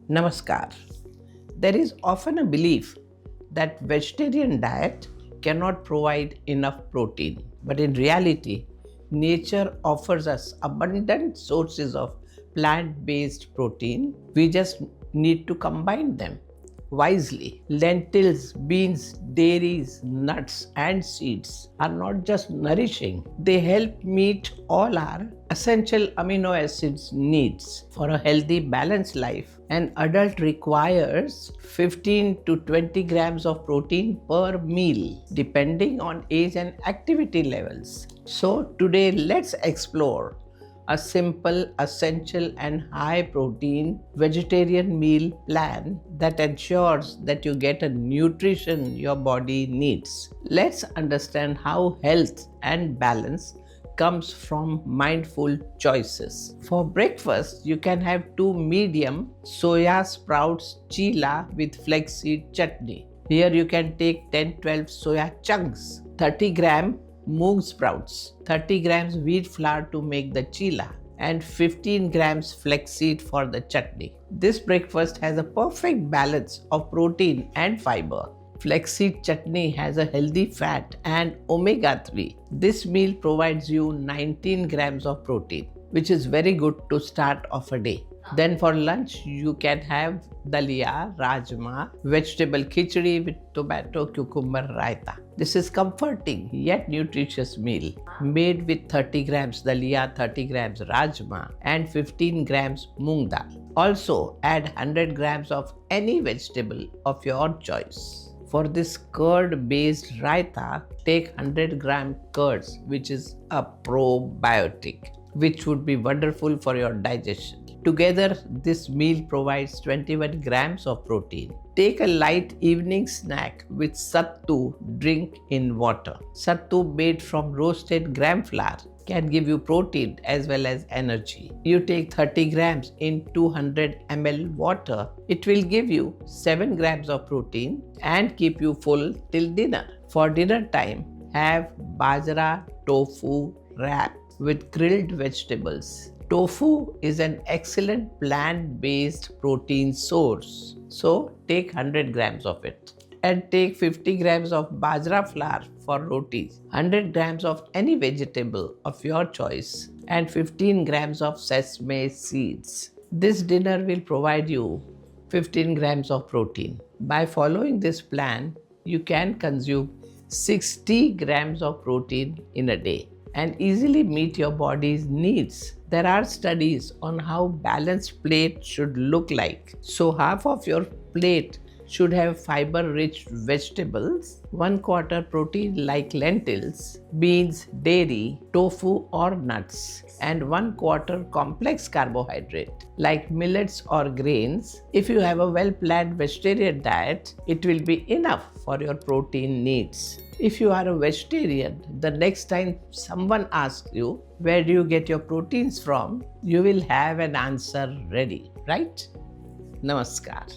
Namaskar. There is often a belief that vegetarian diet cannot provide enough protein. But in reality, nature offers us abundant sources of plant-based protein. We just need to combine them wisely. Lentils, beans, dairies, nuts, and seeds are not just nourishing, they help meet all our essential amino acids needs. For a healthy, balanced life, an adult requires 15 to 20 grams of protein per meal, depending on age and activity levels. So, today let's explore a simple, essential, and high protein vegetarian meal plan that ensures that you get a nutrition your body needs. Let's understand how health and balance comes from mindful choices. For breakfast, you can have two medium Soya Sprouts Chilla with Flaxseed Chutney. Here you can take 10-12 soya chunks, 30 gram moong sprouts, 30 grams wheat flour to make the chilla, and 15 grams flaxseed for the chutney. This breakfast has a perfect balance of protein and fiber. Flaxseed chutney has a healthy fat and omega-3. This meal provides you 19 grams of protein, which is very good to start off a day. Then for lunch, you can have Daliya, Rajma, vegetable Khichdi with tomato, cucumber, Raita. This is comforting yet nutritious meal made with 30 grams Daliya, 30 grams Rajma and 15 grams moong dal. Also add 100 grams of any vegetable of your choice. For this curd-based Raita, take 100 gram curds, which is a probiotic, which would be wonderful for your digestion. Together, this meal provides 21 grams of protein. Take a light evening snack with Sattu drink in water. Sattu made from roasted gram flour can give you protein as well as energy. You take 30 grams in 200 ml water. It will give you 7 grams of protein and keep you full till dinner. For dinner time, have Bajra tofu wrap with grilled vegetables. Tofu is an excellent plant-based protein source. So take 100 grams of it. And take 50 grams of Bajra flour for rotis, 100 grams of any vegetable of your choice, and 15 grams of sesame seeds. This dinner will provide you 15 grams of protein. By following this plan, you can consume 60 grams of protein in a day and easily meet your body's needs. There are studies on how balanced plate should look like. So half of your plate should have fiber-rich vegetables, 1/4 protein like lentils, beans, dairy, tofu or nuts, and 1/4 complex carbohydrate like millets or grains. If you have a well-planned vegetarian diet, it will be enough for your protein needs. If you are a vegetarian, the next time someone asks you, where do you get your proteins from, you will have an answer ready, right? Namaskar.